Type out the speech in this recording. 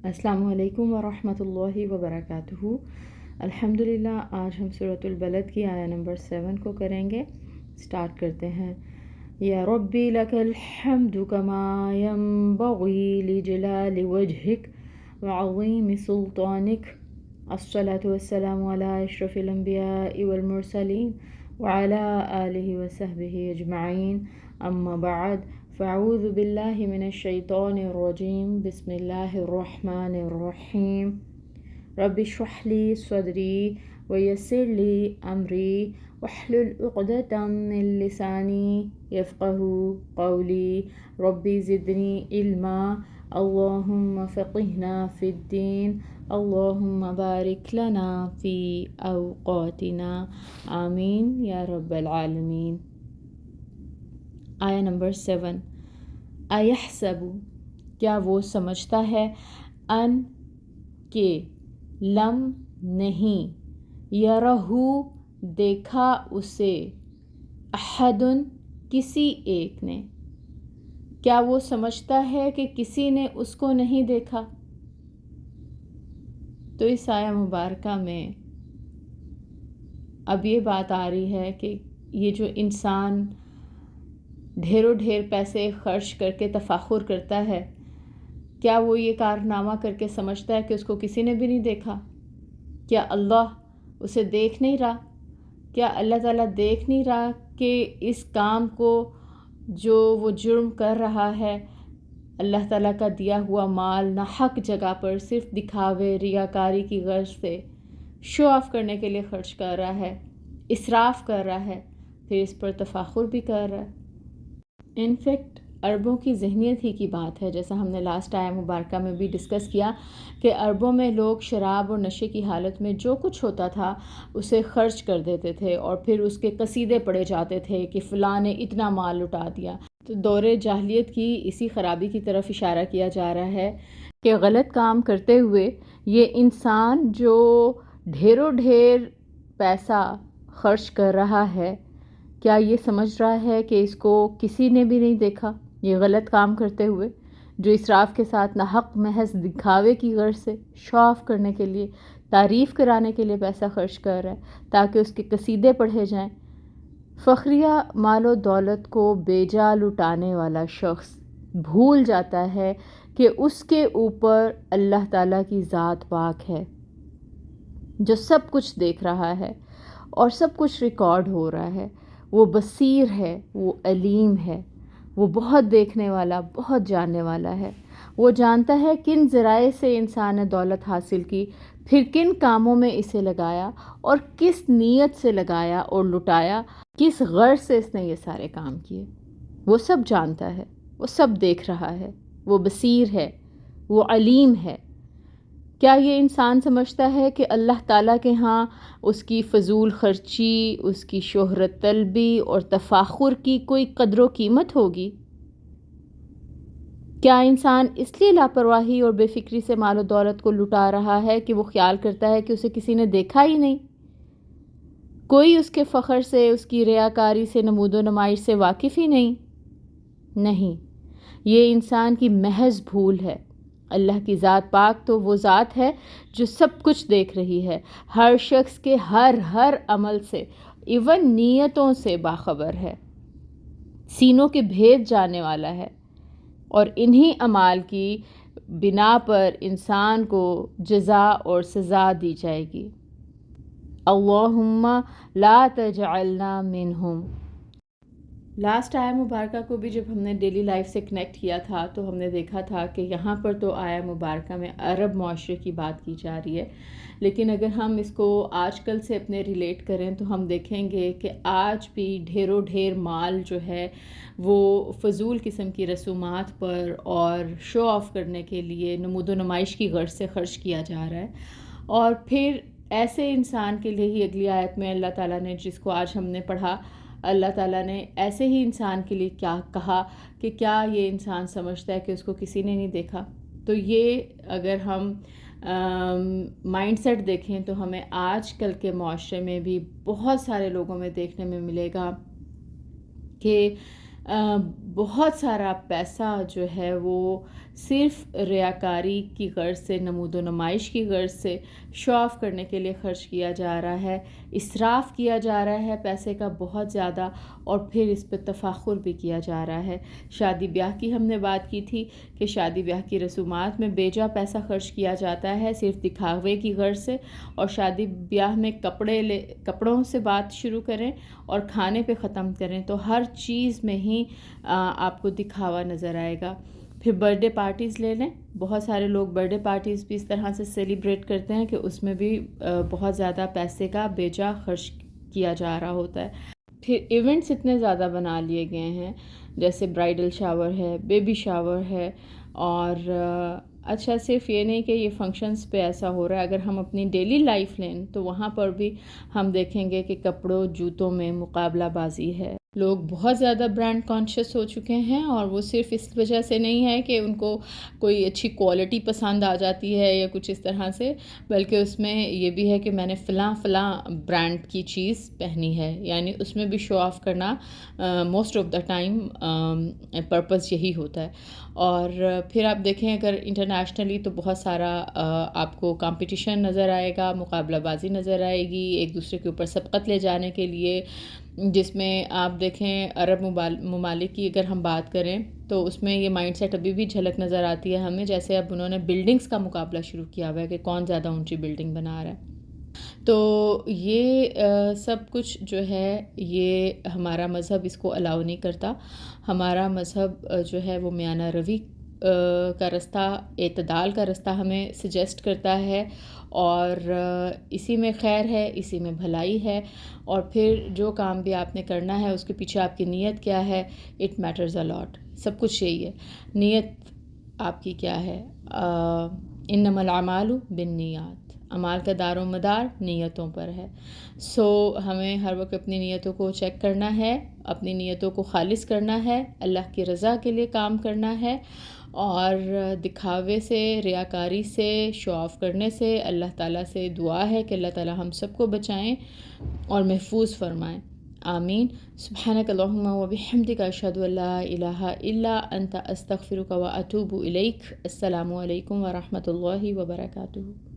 السلام علیکم ورحمۃ اللہ وبرکاتہ۔ الحمدللہ، آج ہم سورۃ البلد کی آیہ نمبر 7 کو کریں گے۔ سٹارٹ کرتے ہیں۔ یا ربی لک الحمد کما ینبغی لجلال وجہک وعظیم سلطانک، الصلاۃ والسلام علی اشرف الانبیاء والمرسلین وعلی آلہ وصحبہ اجمعین، اما بعد، فاعوذ باللہ من الشیطان الرجیم، بسم اللہ الرحمن الرحیم۔ رب اشرح لی صدری ویسر لی امری واحلل عقدۃ من لسانی یفقہوا قولی، رب زدنی علما، اللہم فقہنا فی الدین، اللہم بارک لنا فی اوقاتنا، آمین یا رب العالمین۔ آیہ نمبر 7۔ ایحسب، کیا وہ سمجھتا ہے، ان کہ، لم نہیں، یرہ دیکھا اسے، احد کسی ایک نے، کیا وہ سمجھتا ہے کہ کسی نے اس کو نہیں دیکھا؟ تو اس آیہ مبارکہ میں اب یہ بات آ رہی ہے کہ یہ جو انسان ڈھیروں ڈھیر پیسے خرچ کر کے تفاخر کرتا ہے، کیا وہ یہ کارنامہ کر کے سمجھتا ہے کہ اس کو کسی نے بھی نہیں دیکھا؟ کیا اللہ اسے دیکھ نہیں رہا؟ کیا اللہ تعالیٰ دیکھ نہیں رہا کہ اس کام کو جو وہ جرم کر رہا ہے، اللہ تعالیٰ کا دیا ہوا مال ناحق جگہ پر صرف دکھاوے، ریاکاری کی غرض سے شو آف کرنے کے لیے خرچ کر رہا ہے، اسراف کر رہا ہے، پھر اس پر تفاخر بھی کر رہا ہے؟ انفیکٹ عربوں کی ذہنیت ہی کی بات ہے، جیسا ہم نے لاسٹ آیہ مبارکہ میں بھی ڈسکس کیا کہ عربوں میں لوگ شراب اور نشے کی حالت میں جو کچھ ہوتا تھا اسے خرچ کر دیتے تھے، اور پھر اس کے قصیدے پڑھے جاتے تھے کہ فلاں نے اتنا مال لٹا دیا۔ تو دور جاہلیت کی اسی خرابی کی طرف اشارہ کیا جا رہا ہے کہ غلط کام کرتے ہوئے یہ انسان جو ڈھیروں ڈھیر پیسہ خرچ کر رہا ہے، کیا یہ سمجھ رہا ہے کہ اس کو کسی نے بھی نہیں دیکھا؟ یہ غلط کام کرتے ہوئے جو اسراف کے ساتھ ناحق محض دکھاوے کی غرض سے شو آف کرنے کے لیے، تعریف کرانے کے لیے پیسہ خرچ کر رہا ہے تاکہ اس کے قصیدے پڑھے جائیں۔ فخریہ مال و دولت کو بیجا لٹانے والا شخص بھول جاتا ہے کہ اس کے اوپر اللہ تعالیٰ کی ذات پاک ہے جو سب کچھ دیکھ رہا ہے اور سب کچھ ریکارڈ ہو رہا ہے۔ وہ بصیر ہے، وہ علیم ہے، وہ بہت دیکھنے والا، بہت جاننے والا ہے۔ وہ جانتا ہے کن ذرائع سے انسان نے دولت حاصل کی، پھر کن کاموں میں اسے لگایا اور کس نیت سے لگایا اور لٹایا، کس غرض سے اس نے یہ سارے کام کیے۔ وہ سب جانتا ہے، وہ سب دیکھ رہا ہے، وہ بصیر ہے، وہ علیم ہے۔ کیا یہ انسان سمجھتا ہے کہ اللہ تعالیٰ کے ہاں اس کی فضول خرچی، اس کی شہرت طلبی اور تفاخر کی کوئی قدر و قیمت ہوگی؟ کیا انسان اس لیے لاپرواہی اور بے فکری سے مال و دولت کو لٹا رہا ہے کہ وہ خیال کرتا ہے کہ اسے کسی نے دیکھا ہی نہیں؟ کوئی اس کے فخر سے، اس کی ریاکاری سے، نمود و نمائش سے واقف ہی نہیں؟ نہیں، یہ انسان کی محض بھول ہے۔ اللہ کی ذات پاک تو وہ ذات ہے جو سب کچھ دیکھ رہی ہے، ہر شخص کے ہر عمل سے، ایون نیتوں سے باخبر ہے، سینوں کے بھید جاننے والا ہے، اور انہی اعمال کی بنا پر انسان کو جزا اور سزا دی جائے گی۔ اللہم لا تجعلنا منہم۔ لاسٹ آیہ مبارکہ کو بھی جب ہم نے ڈیلی لائف سے کنیکٹ کیا تھا تو ہم نے دیکھا تھا کہ یہاں پر تو آیہ مبارکہ میں عرب معاشرے کی بات کی جا رہی ہے، لیکن اگر ہم اس کو آج کل سے اپنے ریلیٹ کریں تو ہم دیکھیں گے کہ آج بھی ڈھیروں ڈھیر مال جو ہے وہ فضول قسم کی رسومات پر اور شو آف کرنے کے لیے، نمود و نمائش کی غرض سے خرچ کیا جا رہا ہے۔ اور پھر ایسے انسان کے لیے ہی اگلی آیت میں اللہ تعالیٰ نے، جس کو آج ہم نے پڑھا، اللہ تعالیٰ نے ایسے ہی انسان کے لیے کیا کہا کہ کیا یہ انسان سمجھتا ہے کہ اس کو کسی نے نہیں دیکھا؟ تو یہ اگر ہم مائنڈ سیٹ دیکھیں تو ہمیں آج کل کے معاشرے میں بھی بہت سارے لوگوں میں دیکھنے میں ملے گا کہ بہت سارا پیسہ جو ہے وہ صرف ریاکاری کی غرض سے، نمود و نمائش کی غرض سے، شو آف کرنے کے لیے خرچ کیا جا رہا ہے، اسراف کیا جا رہا ہے پیسے کا بہت زیادہ، اور پھر اس پہ تفاخر بھی کیا جا رہا ہے۔ شادی بیاہ کی ہم نے بات کی تھی کہ شادی بیاہ کی رسومات میں بے جا پیسہ خرچ کیا جاتا ہے صرف دکھاوے کی غرض سے، اور شادی بیاہ میں کپڑوں سے بات شروع کریں اور کھانے پہ ختم کریں تو ہر چیز میں ہی آپ کو دکھاوا نظر آئے گا۔ پھر برتھ ڈے پارٹیز لے لیں، بہت سارے لوگ برتھ ڈے پارٹیز بھی اس طرح سے سیلیبریٹ کرتے ہیں کہ اس میں بھی بہت زیادہ پیسے کا بے جا خرچ کیا جا رہا ہوتا ہے۔ پھر ایونٹس اتنے زیادہ بنا لیے گئے ہیں، جیسے برائڈل شاور ہے، بیبی شاور ہے، اور اچھا صرف یہ نہیں کہ یہ فنکشنز پہ ایسا ہو رہا ہے، اگر ہم اپنی ڈیلی لائف لیں تو وہاں پر بھی ہم دیکھیں گے کہ کپڑوں جوتوں میں مقابلہ بازی ہے۔ لوگ بہت زیادہ برانڈ کانشیس ہو چکے ہیں، اور وہ صرف اس وجہ سے نہیں ہے کہ ان کو کوئی اچھی کوالٹی پسند آ جاتی ہے یا کچھ اس طرح سے، بلکہ اس میں یہ بھی ہے کہ میں نے فلاں برانڈ کی چیز پہنی ہے، یعنی اس میں بھی شو آف کرنا most of the time purpose یہی ہوتا ہے۔ اور پھر آپ دیکھیں اگر انٹرنیشنلی تو بہت سارا آپ کو کمپٹیشن نظر آئے گا، مقابلہ بازی نظر آئے گی ایک دوسرے کے اوپر سبقت لے جانے کے لیے، جس میں آپ دیکھیں عرب ممالک کی اگر ہم بات کریں تو اس میں یہ مائنڈ سیٹ ابھی بھی جھلک نظر آتی ہے ہمیں، جیسے اب انہوں نے بلڈنگز کا مقابلہ شروع کیا ہوا ہے کہ کون زیادہ اونچی بلڈنگ بنا رہا ہے۔ تو یہ سب کچھ جو ہے یہ ہمارا مذہب اس کو الاؤ نہیں کرتا۔ ہمارا مذہب جو ہے وہ میانہ روی کا رستہ، اعتدال کا رستہ ہمیں سجیسٹ کرتا ہے، اور اسی میں خیر ہے، اسی میں بھلائی ہے، اور پھر جو کام بھی آپ نے کرنا ہے اس کے پیچھے آپ کی نیت کیا ہے، اٹ میٹرز اے لاٹ۔ سب کچھ یہی ہے، نیت آپ کی کیا ہے۔ انما الاعمال بالنیات، اعمال کا دار و مدار نیتوں پر ہے۔ سو ہمیں ہر وقت اپنی نیتوں کو چیک کرنا ہے، اپنی نیتوں کو خالص کرنا ہے، اللہ کی رضا کے لیے کام کرنا ہے، اور دکھاوے سے، ریاکاری سے، شو آف کرنے سے اللہ تعالیٰ سے دعا ہے کہ اللہ تعالیٰ ہم سب کو بچائیں اور محفوظ فرمائیں۔ آمین۔ سبحانک اللہم و بحمدک، اشہد ان لا الہ الا انت، استغفرک و اتوب الیک۔ السلام علیکم ورحمۃ اللہ وبرکاتہ۔